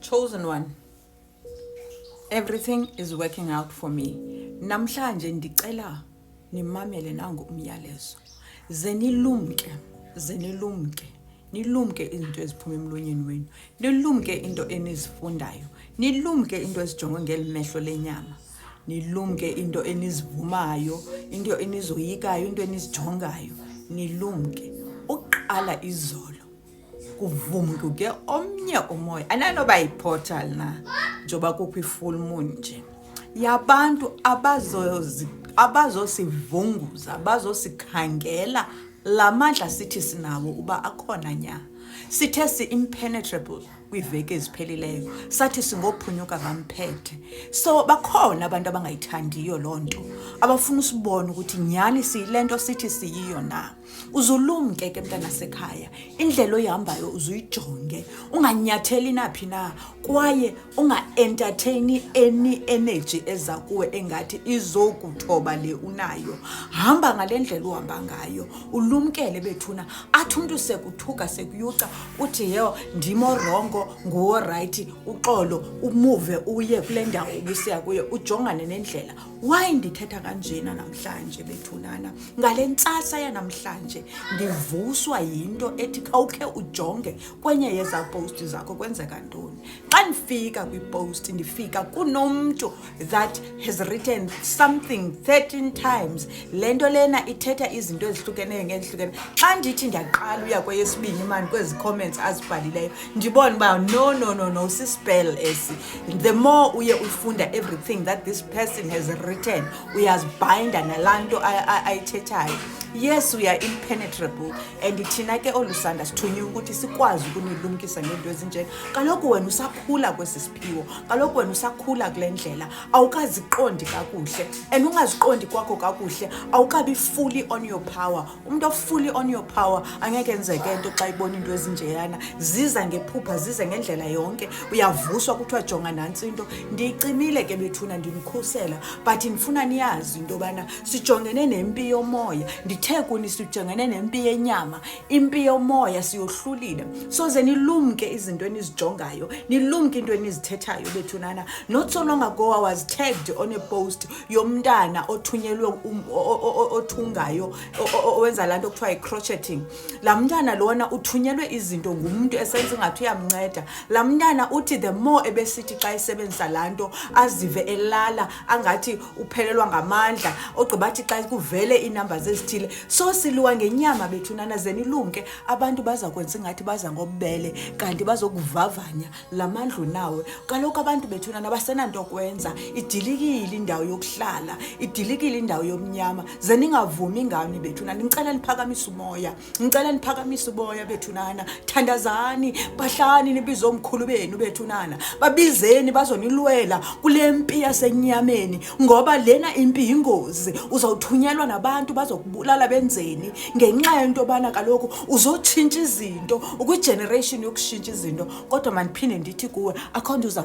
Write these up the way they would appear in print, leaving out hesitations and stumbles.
Chosen one, everything is working out for me. Namhlanje ndicela nimamele nangu umyalezo. Zenilumke izinto eziphuma emlonyeni wenu. Nilumke into enizifundayo. Nilumke into ezijonge ngelimehlo lenyama. Nilumke into enizivumayo, into enizoyikayo, into enizijongayo. Nilumke. Uqala izolo kuvumbuke omnye umoya ananoba yiportal na njoba kukho ifull moon nje yabantu abazosivunguza abazosikhangela lamandla sithi sinawo uba akhona nya sithe si-impenetrable kwiveki eziphelileyo sathi singophunyuka ngamphethe so bakhona abantu abangayithandiyo loo nto abafuna usibona ukuthi nyani siyilento sithi siyiyo na uzulumke ke mntana sekhaya indlela oyihambayo uzuyijonge unganyatheli naphi na kwaye unga-entertaini any energy eza kuwe engathi izokuthoba le unayo hamba ngale ndlela uhamba ngayo ulumkele bethuna athi umuntu sekuthuka sekuyuca uthi yo ndimo rongo nguwo right uxolo umuve uye kule ndawo ubusiya kuyo ujongane nendlela why ndithetha kanjena namhlanje bethunana ngale ntsasa yanamhlanje ndivuswa yinto ethi khawukhe ujonge kwenye yeza post zakho kwenzeka ntoni xa ndifika kwipost ndifika kunomntu that has written something 13 times lento lena ithetha izinto ezihlukeneyo ngezihlukene xa ndithi ndiyaqala uya kweyesibini manje kwezi comments azibhalileyo ndibona ba no sispell esi the more uye ufunda everything that this person has written uyazibinda nalanto ayithethayo yes we are impenetrable and thina ke olusanda sithunywa ukuthi sikwazi ukunilumkisa ngento ezinje kaloku wena usakhula kwesisiphiwo kaloku wena usakhula kule ndlela awukaziqondi kakuhle and ungaziqondi kwakho kakuhle awukabi fully on your power umuntu fully on your power angeke enzeke into xa ibona into ezinjeyana ziza ngephupha zize ngendlela yonke uyavuswa kuthiwa jonga nansi into ndiyicimile ke bethuna ndimkhusela but ndifuna niyazi into bana sijongene nempi yomoya ndithe kuni sijongene nempi yenyama impi yomoya siyohlulile so ze nilumke izinto enizijongayo nilumke into enizithethayo bethunana not so long ago I was tagged on a post yomntana othunyelwe othungayo owenza lanto kuthiwa crocheting la mntana lona uthunyelwe izinto ngumuntu esenza ngathi uyamnceda la mntana uthi the more ebesithi xa isebenzisa lanto azive elala angathi uphelelwa ngamandla ogqibathi xa kuvele innumbers ezithile so siluwa ngenyama bethunana zenilumke abantu baza kwenza ngathi baza ngobele kanti bazokuvavanya lamandlu nawe kaloku abantu bethunana basenanto kwenza idilikile indawo yokuhlala idilikile indawo yomnyama zeningavumi ngani bethunana ngicela niphakamisa umoya bethunana thandazani bahlani nibizo omkhulu benu bethunana babizeni bazonilwela kule mpi yasenyameni ngoba lena impi ingozi uzawuthunyelwa nabantu bazokubulala benzeni ngenxa yento bana kaloku uzotshintsha izinto ukwigeneration yokushintsha izinto kodwa maniphinde ndithi kuwe akho nto uza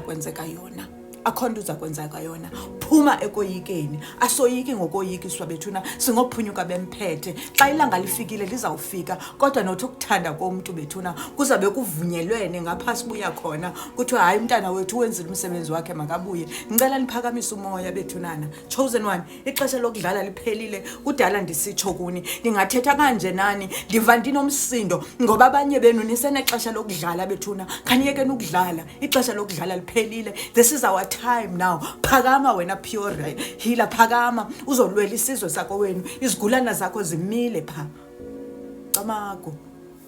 kwenzeka yona phuma ekoyikeni asoyiki ngokoyikiswa bethuna singophunyuka bemphethe xa ilanga lifikile lizawufika kodwa nothi ukuthanda komuntu bethuna kuzabe kuvunyelwene ngapha sibuya khona kuthiwa hayi umntana wethu wenzile umsebenzi wakhe makabuye ngicela niphakamisa umoya bethunana chosen one ixesha lokudlala liphelile kudala ndisitsho kuni ningathetha kanje nani ndiva ndinomsindo ngoba abanye benu nisenexesha lokudlala bethuna khaniyekeni ukudlala ixesha lokudlala liphelile this is our time now phakama wena pure healer phakama uzolwela isizwe sakho wenu izigulana zakho zimile pha Camago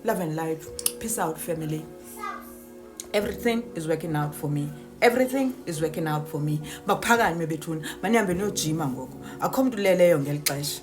love and life peace out family everything is working out for me makuphakani bethuna manihambe niyojima ngoku akho mntu leleyo ngeli xesha